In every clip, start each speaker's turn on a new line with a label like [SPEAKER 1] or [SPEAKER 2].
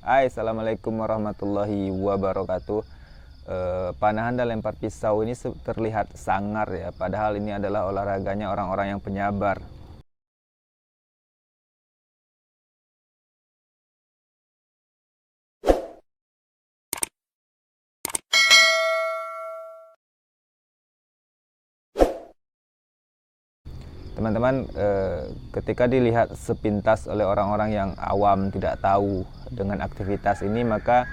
[SPEAKER 1] Hai, assalamualaikum warahmatullahi wabarakatuh. Panahan dan lempar pisau ini terlihat sangar ya, padahal ini adalah olahraganya orang-orang yang penyabar. Teman-teman, ketika dilihat sepintas oleh orang-orang yang awam tidak tahu dengan aktivitas ini, maka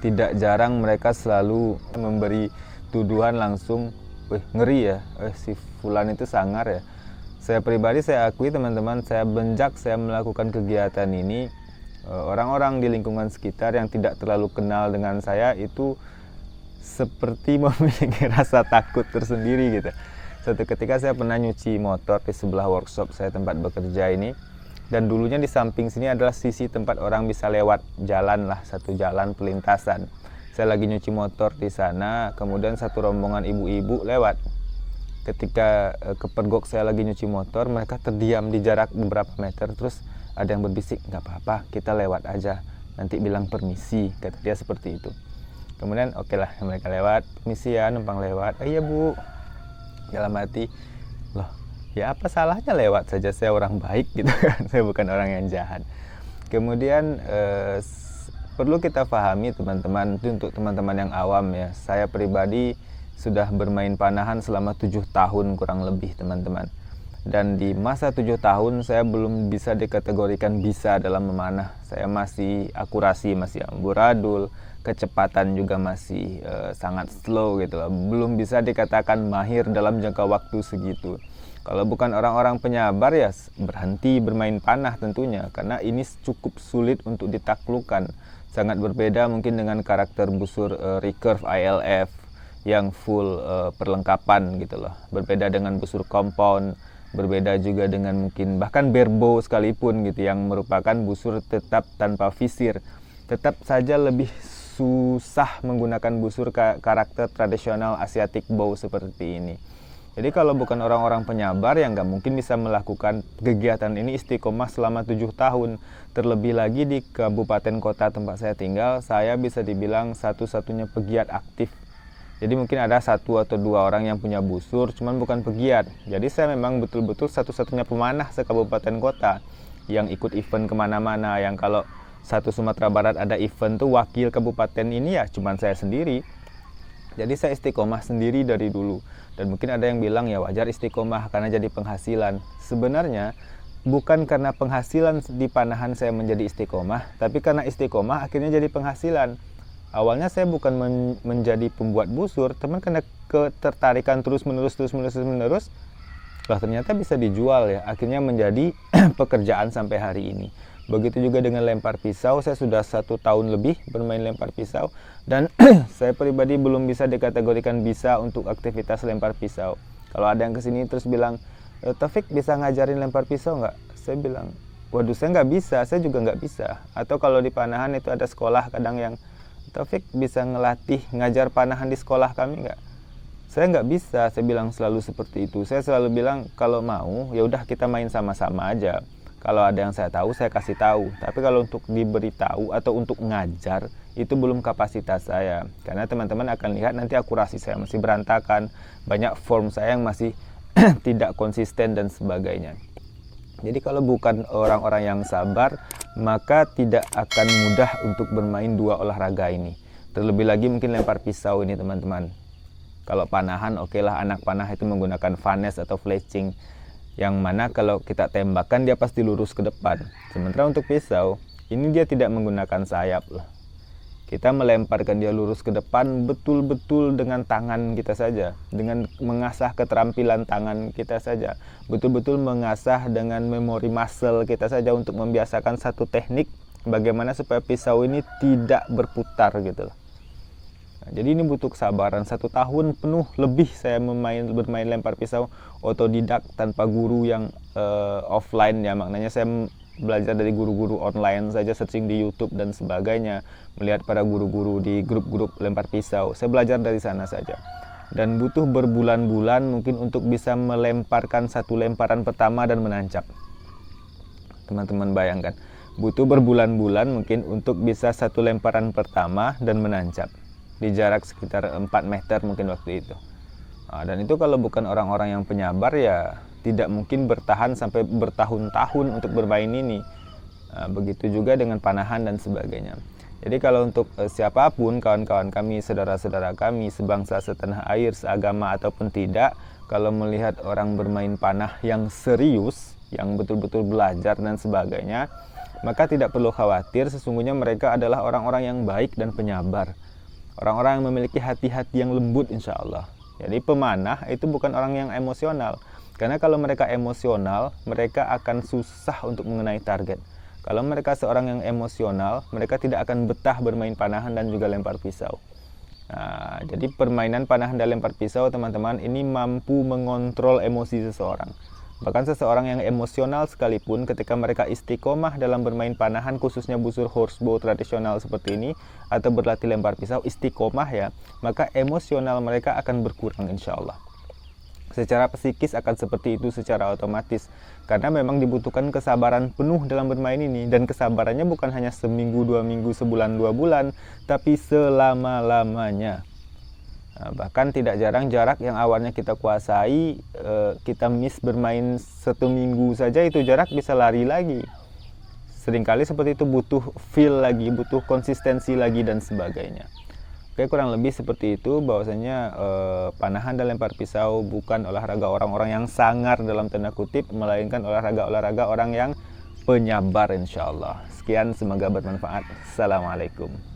[SPEAKER 1] tidak jarang mereka selalu memberi tuduhan langsung, "Wih, ngeri ya, si fulan itu sangar ya." Saya pribadi saya akui teman-teman, saya melakukan kegiatan ini, orang-orang di lingkungan sekitar yang tidak terlalu kenal dengan saya itu seperti memiliki rasa takut tersendiri gitu. Suatu ketika saya pernah nyuci motor di sebelah workshop saya tempat bekerja ini, dan dulunya di samping sini adalah sisi tempat orang bisa lewat jalan lah, satu jalan pelintasan. Saya lagi nyuci motor di sana, kemudian satu rombongan ibu-ibu lewat. Ketika kepergok saya lagi nyuci motor, mereka terdiam di jarak beberapa meter, terus ada yang berbisik, "Nggak apa-apa, kita lewat aja, nanti bilang permisi," kata dia seperti itu. Kemudian oke lah, mereka lewat, "Permisi ya, numpang lewat." "Iya bu." Dalam hati, loh ya apa salahnya lewat saja, saya orang baik gitu kan, saya bukan orang yang jahat. Kemudian perlu kita pahami teman-teman, itu untuk teman-teman yang awam ya, saya pribadi sudah bermain panahan selama 7 tahun kurang lebih teman-teman. Dan di masa 7 tahun saya belum bisa dikategorikan bisa dalam memanah. Saya masih akurasi, masih amburadul, kecepatan juga masih sangat slow gitu loh. Belum bisa dikatakan mahir dalam jangka waktu segitu. Kalau bukan orang-orang penyabar ya berhenti bermain panah tentunya, karena ini cukup sulit untuk ditaklukkan. Sangat berbeda mungkin dengan karakter busur recurve ILF yang full perlengkapan gitu loh. Berbeda dengan busur compound, berbeda juga dengan mungkin bahkan barebow sekalipun gitu, yang merupakan busur tetap tanpa visir. Tetap saja lebih susah menggunakan busur karakter tradisional Asiatic bow seperti ini. Jadi kalau bukan orang-orang penyabar yang nggak mungkin bisa melakukan kegiatan ini istiqomah selama 7 tahun. Terlebih lagi di kabupaten kota tempat saya tinggal, saya bisa dibilang satu-satunya pegiat aktif. Jadi mungkin ada 1 atau 2 orang yang punya busur, cuman bukan pegiat. Jadi saya memang betul-betul satu-satunya pemanah sekabupaten kota yang ikut event kemana-mana. Yang kalau satu Sumatera Barat ada event tuh wakil kabupaten ini ya cuman saya sendiri. Jadi saya istiqomah sendiri dari dulu. Dan mungkin ada yang bilang ya wajar istiqomah karena jadi penghasilan. Sebenarnya bukan karena penghasilan di panahan saya menjadi istiqomah, tapi karena istiqomah akhirnya jadi penghasilan. Awalnya saya bukan menjadi pembuat busur, teman karena ketertarikan terus menerus, lah ternyata bisa dijual ya. Akhirnya menjadi pekerjaan sampai hari ini. Begitu juga dengan lempar pisau, saya sudah 1 tahun lebih bermain lempar pisau, dan saya pribadi belum bisa dikategorikan bisa untuk aktivitas lempar pisau. Kalau ada yang kesini terus bilang, "Taufik bisa ngajarin lempar pisau nggak?" Saya bilang, waduh saya nggak bisa, saya juga nggak bisa. Atau kalau di panahan itu ada sekolah kadang yang, "Taufik bisa ngelatih ngajar panahan di sekolah kami nggak?" Saya nggak bisa, saya bilang selalu seperti itu. Saya selalu bilang kalau mau ya udah kita main sama-sama aja. Kalau ada yang saya tahu, saya kasih tahu. Tapi kalau untuk diberitahu atau untuk ngajar, itu belum kapasitas saya. Karena teman-teman akan lihat nanti akurasi saya masih berantakan. Banyak form saya yang masih tidak konsisten dan sebagainya. Jadi kalau bukan orang-orang yang sabar, maka tidak akan mudah untuk bermain 2 olahraga ini. Terlebih lagi mungkin lempar pisau ini teman-teman. Kalau panahan, oke lah anak panah itu menggunakan vanes atau fletching, yang mana kalau kita tembakkan dia pasti lurus ke depan. Sementara untuk pisau ini dia tidak menggunakan sayap lah. Kita melemparkan dia lurus ke depan betul-betul dengan tangan kita saja, dengan mengasah keterampilan tangan kita saja, betul-betul mengasah dengan memori muscle kita saja untuk membiasakan satu teknik bagaimana supaya pisau ini tidak berputar gitu loh. Nah, jadi ini butuh kesabaran. 1 tahun penuh lebih saya bermain lempar pisau otodidak tanpa guru yang offline ya. Maknanya saya belajar dari guru-guru online saja, searching di YouTube dan sebagainya, melihat para guru-guru di grup-grup lempar pisau. Saya belajar dari sana saja. Dan butuh berbulan-bulan mungkin untuk bisa melemparkan satu lemparan pertama dan menancap. Teman-teman bayangkan, butuh berbulan-bulan mungkin untuk bisa satu lemparan pertama dan menancap di jarak sekitar 4 meter mungkin waktu itu. Dan itu kalau bukan orang-orang yang penyabar ya tidak mungkin bertahan sampai bertahun-tahun untuk bermain ini. Begitu juga dengan panahan dan sebagainya. Jadi kalau untuk siapapun, kawan-kawan kami, saudara-saudara kami, sebangsa, setanah air, seagama ataupun tidak, kalau melihat orang bermain panah yang serius, yang betul-betul belajar dan sebagainya, maka tidak perlu khawatir, sesungguhnya mereka adalah orang-orang yang baik dan penyabar. Orang-orang yang memiliki hati-hati yang lembut insya Allah. Jadi pemanah itu bukan orang yang emosional. Karena kalau mereka emosional, mereka akan susah untuk mengenai target. Kalau mereka seorang yang emosional, mereka tidak akan betah bermain panahan dan juga lempar pisau. Jadi permainan panahan dan lempar pisau, teman-teman, ini mampu mengontrol emosi seseorang. Bahkan seseorang yang emosional sekalipun, ketika mereka istiqomah dalam bermain panahan, khususnya busur horsebow tradisional seperti ini, atau berlatih lempar pisau, istiqomah ya, maka emosional mereka akan berkurang insya Allah. Secara psikis akan seperti itu secara otomatis, karena memang dibutuhkan kesabaran penuh dalam bermain ini, dan kesabarannya bukan hanya seminggu, 2 minggu, sebulan, 2 bulan, tapi selama-lamanya. Bahkan tidak jarang jarak yang awalnya kita kuasai, kita miss bermain 1 minggu saja, itu jarak bisa lari lagi. Seringkali seperti itu, butuh feel lagi, butuh konsistensi lagi dan sebagainya. Oke, kurang lebih seperti itu, bahwasanya panahan dan lempar pisau bukan olahraga orang-orang yang sangar dalam tanda kutip, melainkan olahraga orang yang penyabar insya Allah. Sekian, semoga bermanfaat. Assalamualaikum.